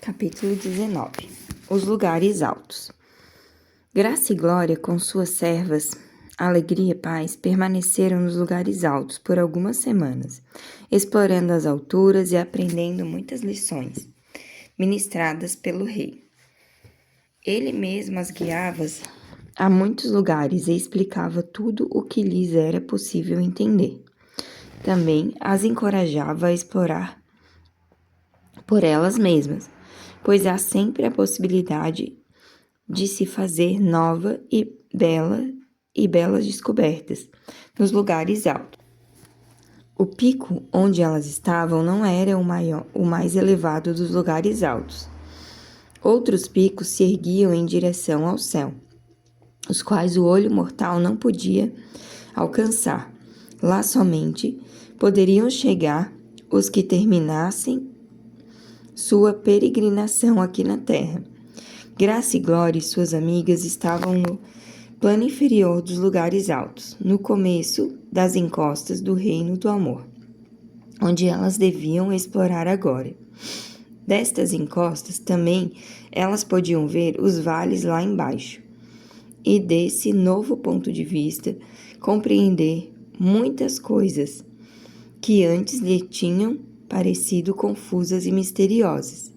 Capítulo 19. Os lugares altos. Graça e Glória, com suas servas, Alegria e Paz, permaneceram nos lugares altos por algumas semanas, explorando as alturas e aprendendo muitas lições, ministradas pelo rei. Ele mesmo as guiava a muitos lugares e explicava tudo o que lhes era possível entender. Também as encorajava a explorar por elas mesmas, pois há sempre a possibilidade de se fazer nova e belas descobertas nos lugares altos. O pico onde elas estavam não era o mais elevado dos lugares altos. Outros picos se erguiam em direção ao céu, os quais o olho mortal não podia alcançar. Lá somente poderiam chegar os que terminassem sua peregrinação aqui na terra. Graça e Glória e suas amigas estavam no plano inferior dos lugares altos, no começo das encostas do reino do amor, onde elas deviam explorar agora. Destas encostas também elas podiam ver os vales lá embaixo, e desse novo ponto de vista compreender muitas coisas que antes lhe tinham parecido confusas e misteriosas.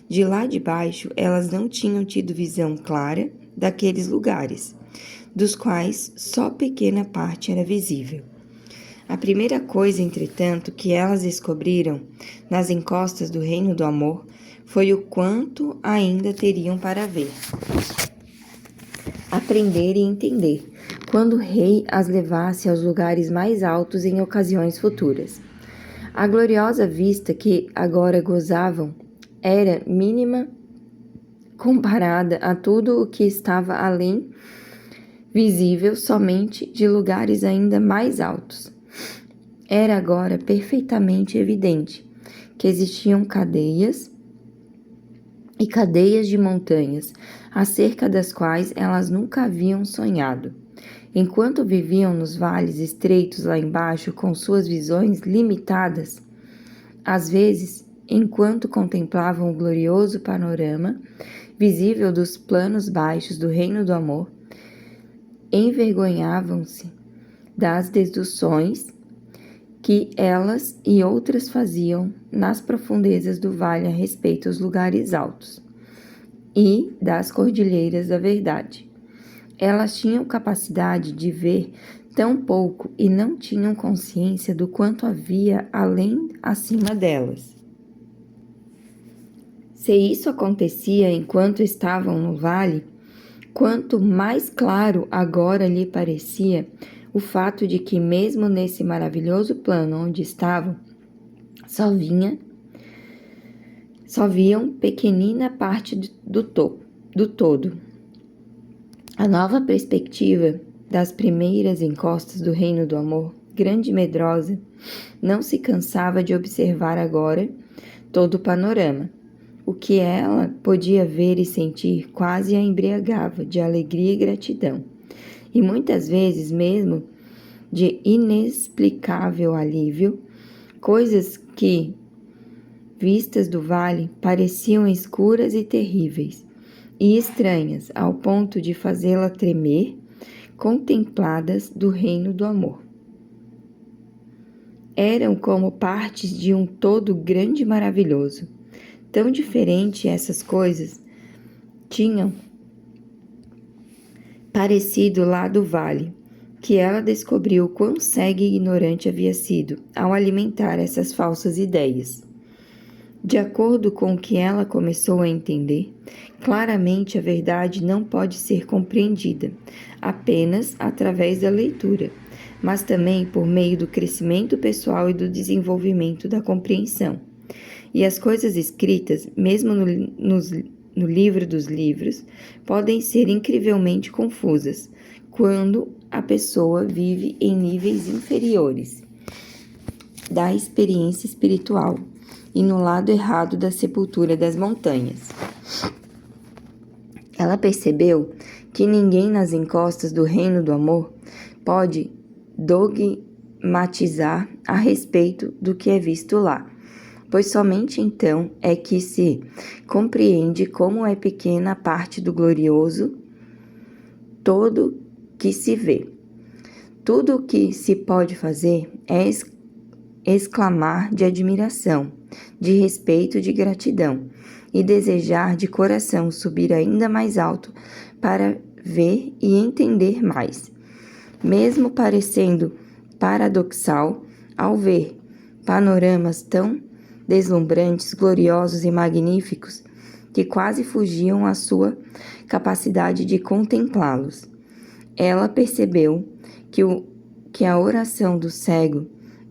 De lá de baixo, elas não tinham tido visão clara daqueles lugares, dos quais só pequena parte era visível. A primeira coisa, entretanto, que elas descobriram nas encostas do reino do amor foi o quanto ainda teriam para ver, aprender e entender, quando o rei as levasse aos lugares mais altos em ocasiões futuras. A gloriosa vista que agora gozavam era mínima comparada a tudo o que estava além, visível somente de lugares ainda mais altos. Era agora perfeitamente evidente que existiam cadeias e cadeias de montanhas, acerca das quais elas nunca haviam sonhado. Enquanto viviam nos vales estreitos lá embaixo com suas visões limitadas, às vezes, enquanto contemplavam o glorioso panorama visível dos planos baixos do reino do amor, envergonhavam-se das deduções que elas e outras faziam nas profundezas do vale a respeito dos lugares altos e das cordilheiras da verdade. Elas tinham capacidade de ver tão pouco e não tinham consciência do quanto havia além acima delas. Se isso acontecia enquanto estavam no vale, quanto mais claro agora lhe parecia o fato de que mesmo nesse maravilhoso plano onde estavam, só viam pequenina parte do todo. A nova perspectiva das primeiras encostas do reino do amor, grande e medrosa, não se cansava de observar agora todo o panorama. O que ela podia ver e sentir quase a embriagava de alegria e gratidão, e muitas vezes mesmo de inexplicável alívio, coisas que, vistas do vale, pareciam escuras e terríveis, e estranhas ao ponto de fazê-la tremer, contempladas do reino do amor. Eram como partes de um todo grande e maravilhoso. Tão diferente essas coisas tinham parecido lá do vale, que ela descobriu quão cega e ignorante havia sido ao alimentar essas falsas ideias. De acordo com o que ela começou a entender, claramente a verdade não pode ser compreendida apenas através da leitura, mas também por meio do crescimento pessoal e do desenvolvimento da compreensão. E as coisas escritas, mesmo no livro dos livros, podem ser incrivelmente confusas quando a pessoa vive em níveis inferiores da experiência espiritual e no lado errado da sepultura das montanhas. Ela percebeu que ninguém nas encostas do reino do amor pode dogmatizar a respeito do que é visto lá, pois somente então é que se compreende como é pequena a parte do glorioso todo que se vê. Tudo o que se pode fazer é exclamar de admiração, de respeito, de gratidão, e desejar de coração subir ainda mais alto para ver e entender mais. Mesmo parecendo paradoxal, ao ver panoramas tão deslumbrantes, gloriosos e magníficos, que quase fugiam à sua capacidade de contemplá-los. Ela percebeu que a oração do cego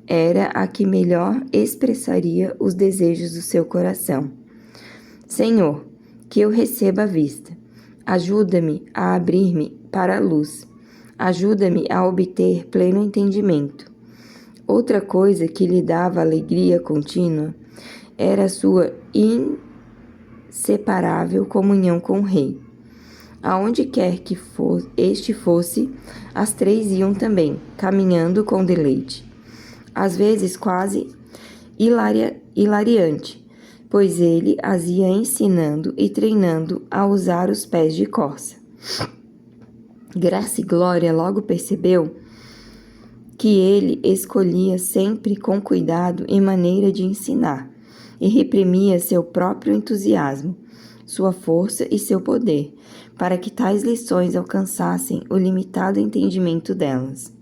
era a que melhor expressaria os desejos do seu coração. Senhor, que eu receba a vista. Ajuda-me a abrir-me para a luz. Ajuda-me a obter pleno entendimento. Outra coisa que lhe dava alegria contínua era a sua inseparável comunhão com o rei. Aonde quer que este fosse, as três iam também, caminhando com deleite. Às vezes quase hilariante, pois ele as ia ensinando e treinando a usar os pés de corça. Graça e Glória logo percebeu que ele escolhia sempre com cuidado e maneira de ensinar, e reprimia seu próprio entusiasmo, sua força e seu poder, para que tais lições alcançassem o limitado entendimento delas.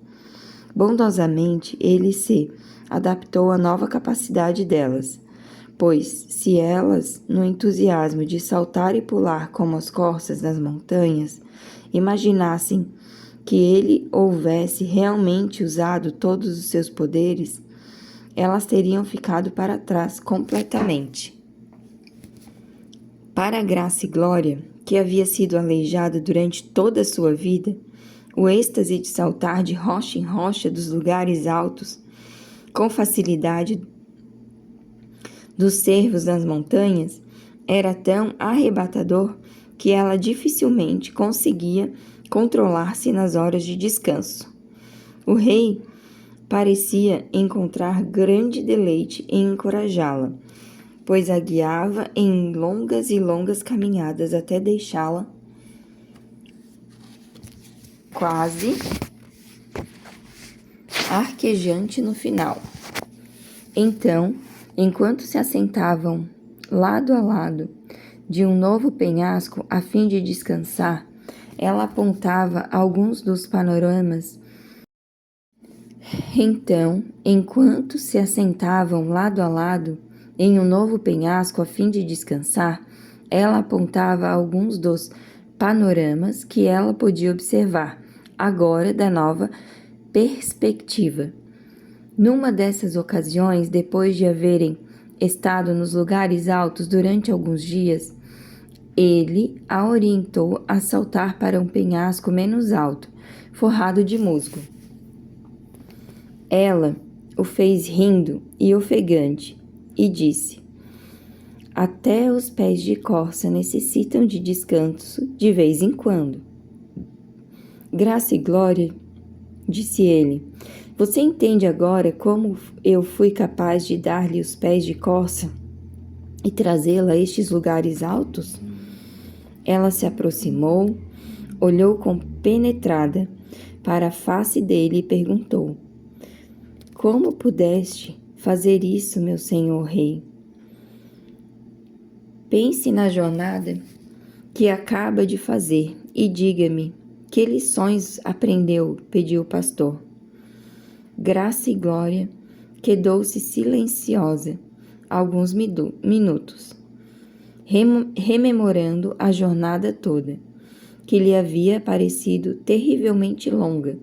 Bondosamente, ele se adaptou à nova capacidade delas, pois, se elas, no entusiasmo de saltar e pular como as corças nas montanhas, imaginassem que ele houvesse realmente usado todos os seus poderes, elas teriam ficado para trás completamente. Para a Graça e Glória, que havia sido aleijada durante toda a sua vida, o êxtase de saltar de rocha em rocha dos lugares altos, com facilidade dos cervos das montanhas, era tão arrebatador que ela dificilmente conseguia controlar-se nas horas de descanso. O rei parecia encontrar grande deleite em encorajá-la, pois a guiava em longas e longas caminhadas até deixá-la quase arquejante no final. Então, enquanto se assentavam lado a lado de um novo penhasco a fim de descansar, ela apontava alguns dos panoramas. Então, enquanto se assentavam lado a lado em um novo penhasco a fim de descansar, ela apontava alguns dos panoramas que ela podia observar, agora da nova perspectiva. Numa dessas ocasiões, depois de haverem estado nos lugares altos durante alguns dias, ele a orientou a saltar para um penhasco menos alto, forrado de musgo. Ela o fez rindo e ofegante, e disse: até os pés de corça necessitam de descanso de vez em quando. Graça e Glória, disse ele, você entende agora como eu fui capaz de dar-lhe os pés de corça e trazê-la a estes lugares altos? Ela se aproximou, olhou compenetrada para a face dele e perguntou: como pudeste fazer isso, meu senhor rei? Pense na jornada que acaba de fazer e diga-me que lições aprendeu, pediu o pastor. Graça e Glória quedou-se silenciosa alguns minutos, rememorando a jornada toda, que lhe havia parecido terrivelmente longa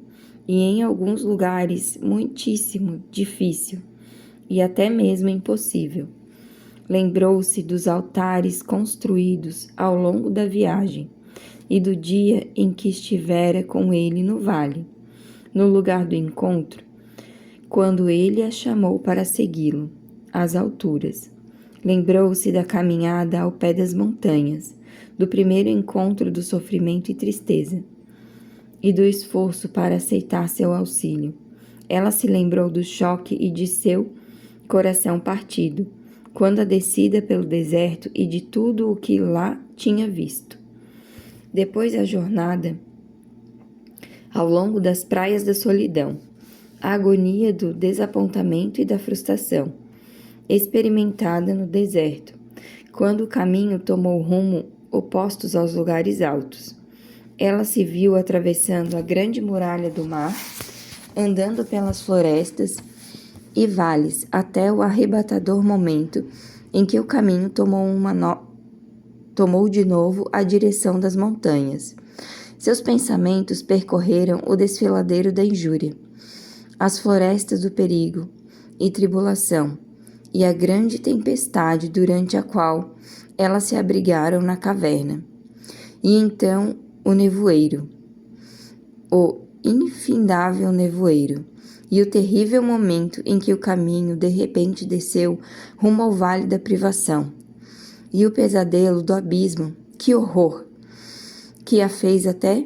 e em alguns lugares muitíssimo difícil e até mesmo impossível. Lembrou-se dos altares construídos ao longo da viagem e do dia em que estivera com ele no vale, no lugar do encontro, quando ele a chamou para segui-lo, às alturas. Lembrou-se da caminhada ao pé das montanhas, do primeiro encontro do sofrimento e tristeza, e do esforço para aceitar seu auxílio. Ela se lembrou do choque e de seu coração partido, quando a descida pelo deserto e de tudo o que lá tinha visto. Depois da jornada, ao longo das praias da solidão, a agonia do desapontamento e da frustração, experimentada no deserto, quando o caminho tomou rumo opostos aos lugares altos. Ela se viu atravessando a grande muralha do mar, andando pelas florestas e vales até o arrebatador momento em que o caminho tomou de novo a direção das montanhas. Seus pensamentos percorreram o desfiladeiro da injúria, as florestas do perigo e tribulação, e a grande tempestade durante a qual elas se abrigaram na caverna. E então o nevoeiro, o infindável nevoeiro, e o terrível momento em que o caminho de repente desceu rumo ao vale da privação, e o pesadelo do abismo, que horror, que a fez até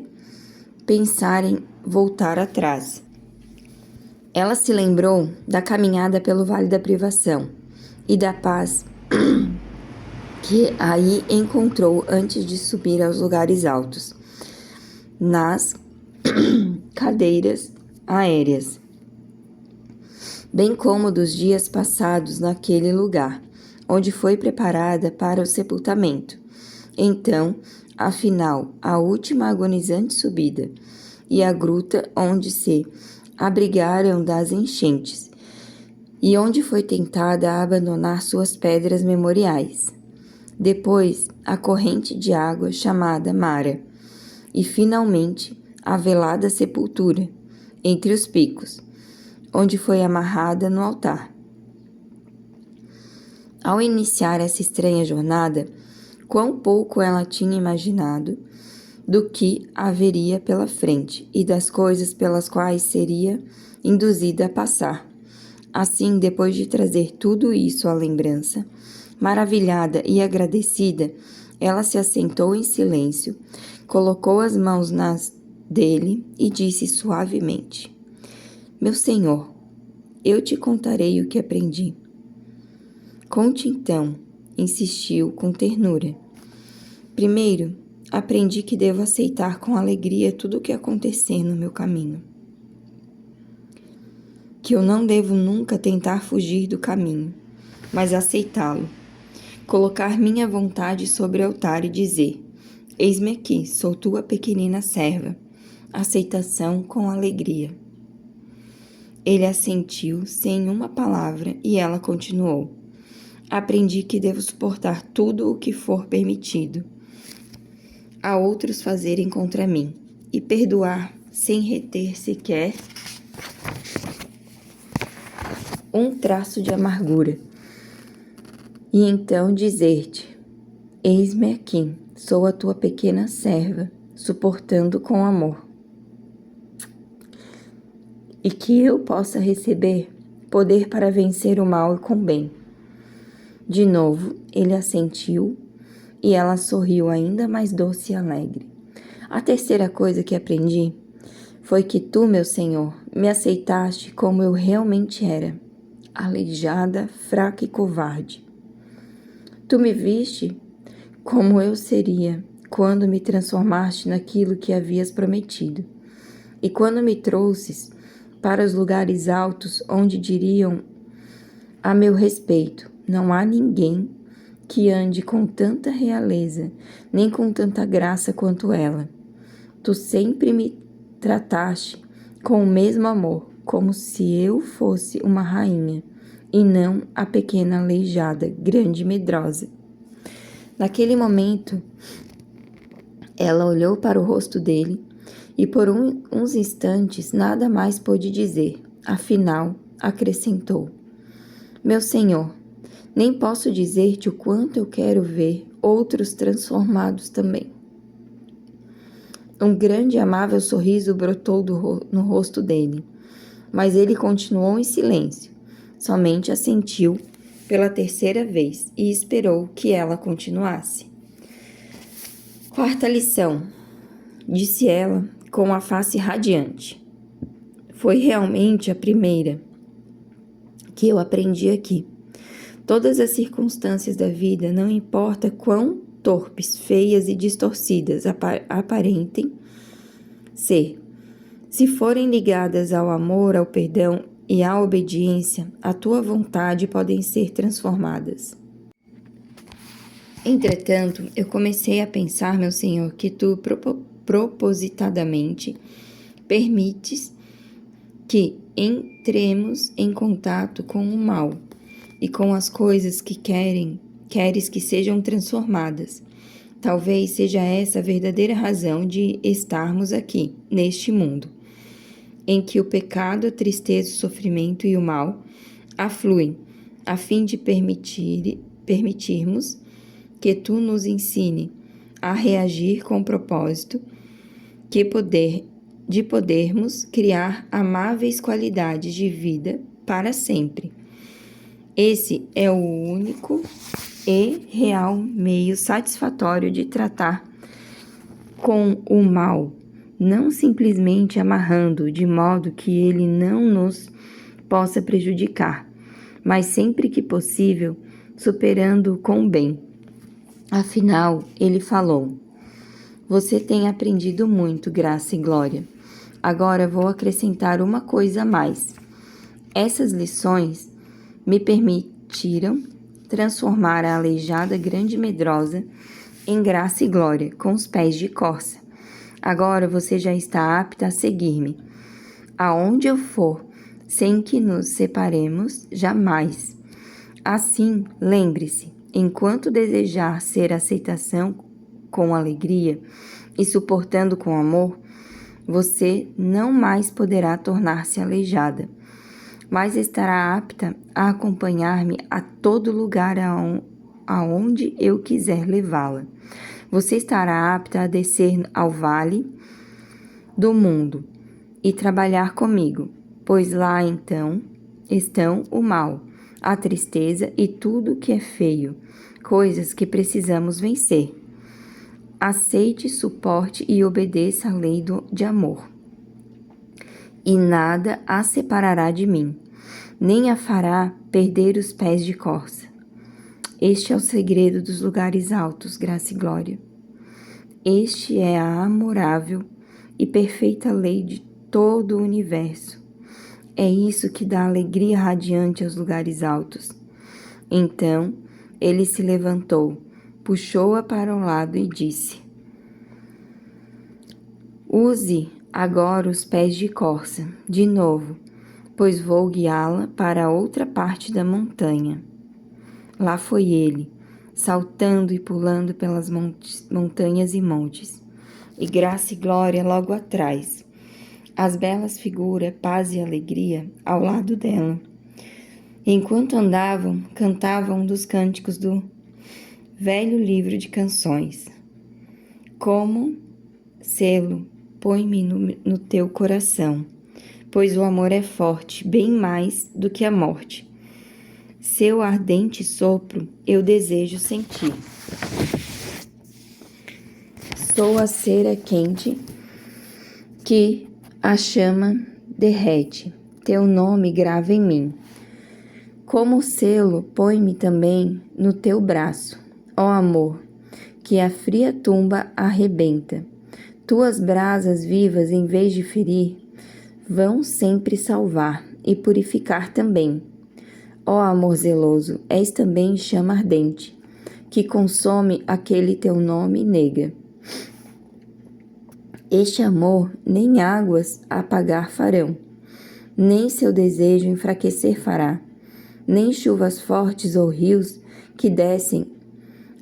pensar em voltar atrás. Ela se lembrou da caminhada pelo vale da privação e da paz que aí encontrou antes de subir aos lugares altos, nas cadeiras aéreas, bem como dos dias passados naquele lugar, onde foi preparada para o sepultamento. Então, afinal, a última agonizante subida, e a gruta onde se abrigaram das enchentes, e onde foi tentada a abandonar suas pedras memoriais. Depois, a corrente de água chamada Mara, e finalmente a velada sepultura, entre os picos, onde foi amarrada no altar. Ao iniciar essa estranha jornada, quão pouco ela tinha imaginado do que haveria pela frente e das coisas pelas quais seria induzida a passar. Assim, depois de trazer tudo isso à lembrança, maravilhada e agradecida, ela se assentou em silêncio, colocou as mãos nas dele e disse suavemente: Meu Senhor, eu te contarei o que aprendi. Conte então, insistiu com ternura. Primeiro, aprendi que devo aceitar com alegria tudo o que acontecer no meu caminho. Que eu não devo nunca tentar fugir do caminho, mas aceitá-lo. Colocar minha vontade sobre o altar e dizer: Eis-me aqui, sou tua pequenina serva. Aceitação com alegria. Ele assentiu sem uma palavra e ela continuou: Aprendi que devo suportar tudo o que for permitido a outros fazerem contra mim e perdoar sem reter sequer um traço de amargura. E então dizer-te: Eis-me aqui, sou a tua pequena serva, suportando com amor. E que eu possa receber poder para vencer o mal e com bem. De novo, ele assentiu e ela sorriu ainda mais doce e alegre. A terceira coisa que aprendi foi que tu, meu Senhor, me aceitaste como eu realmente era, aleijada, fraca e covarde. Tu me viste como eu seria quando me transformaste naquilo que havias prometido. E quando me trouxes para os lugares altos onde diriam a meu respeito: não há ninguém que ande com tanta realeza, nem com tanta graça quanto ela. Tu sempre me trataste com o mesmo amor, como se eu fosse uma rainha, e não a pequena aleijada, grande e medrosa. Naquele momento, ela olhou para o rosto dele e por uns instantes nada mais pôde dizer. Afinal, acrescentou: Meu Senhor, nem posso dizer-te o quanto eu quero ver outros transformados também. Um grande e amável sorriso brotou no rosto dele, mas ele continuou em silêncio, somente assentiu pela terceira vez e esperou que ela continuasse. Quarta lição, disse ela com a face radiante. Foi realmente a primeira que eu aprendi aqui. Todas as circunstâncias da vida, não importa quão torpes, feias e distorcidas aparentem ser, se forem ligadas ao amor, ao perdão e à obediência, à tua vontade podem ser transformadas. Entretanto, eu comecei a pensar, meu Senhor, que tu propositadamente permites que entremos em contato com o mal e com as coisas que queres que sejam transformadas. Talvez seja essa a verdadeira razão de estarmos aqui, neste mundo, em que o pecado, a tristeza, o sofrimento e o mal afluem, a fim de permitirmos que tu nos ensine a reagir com o propósito de podermos criar amáveis qualidades de vida para sempre. Esse é o único e real meio satisfatório de tratar com o mal, não simplesmente amarrando de modo que ele não nos possa prejudicar, mas sempre que possível, superando-o com o bem. Afinal, ele falou: você tem aprendido muito, Graça e Glória. Agora vou acrescentar uma coisa a mais. Essas lições me permitiram transformar a aleijada grande medrosa em Graça e Glória, com os pés de corça. Agora você já está apta a seguir-me. Aonde eu for, sem que nos separemos jamais. Assim, lembre-se, enquanto desejar ser aceitação com alegria e suportando com amor, você não mais poderá tornar-se aleijada, mas estará apta a acompanhar-me a todo lugar aonde eu quiser levá-la. Você estará apta a descer ao vale do mundo e trabalhar comigo, pois lá então estão o mal, a tristeza e tudo que é feio, coisas que precisamos vencer. Aceite, suporte e obedeça a lei de amor. E nada a separará de mim, nem a fará perder os pés de corça. Este é o segredo dos lugares altos, Graça e Glória. Este é a amorável e perfeita lei de todo o universo. É isso que dá alegria radiante aos lugares altos. Então, ele se levantou, puxou-a para um lado e disse: use agora os pés de corça, de novo, pois vou guiá-la para outra parte da montanha. Lá foi ele, saltando e pulando pelas montanhas e montes, e Graça e Glória logo atrás. As belas figuras, paz e alegria ao lado dela. Enquanto andavam, cantavam um dos cânticos do velho livro de canções. Como selo, põe-me no teu coração, pois o amor é forte, bem mais do que a morte. Seu ardente sopro eu desejo sentir. Sou a cera quente que a chama derrete, teu nome grava em mim. Como selo, põe-me também no teu braço, ó amor, que a fria tumba arrebenta. Tuas brasas vivas, em vez de ferir, vão sempre salvar e purificar também. Ó amor zeloso, és também chama ardente, que consome aquele teu nome nega. Este amor nem águas apagar farão, nem seu desejo enfraquecer fará, nem chuvas fortes ou rios que descem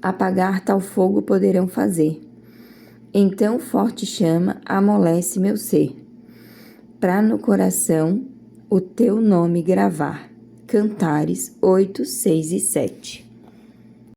apagar tal fogo poderão fazer. Então forte chama amolece meu ser, pra no coração o teu nome gravar. Cantares 8, 6 e 7.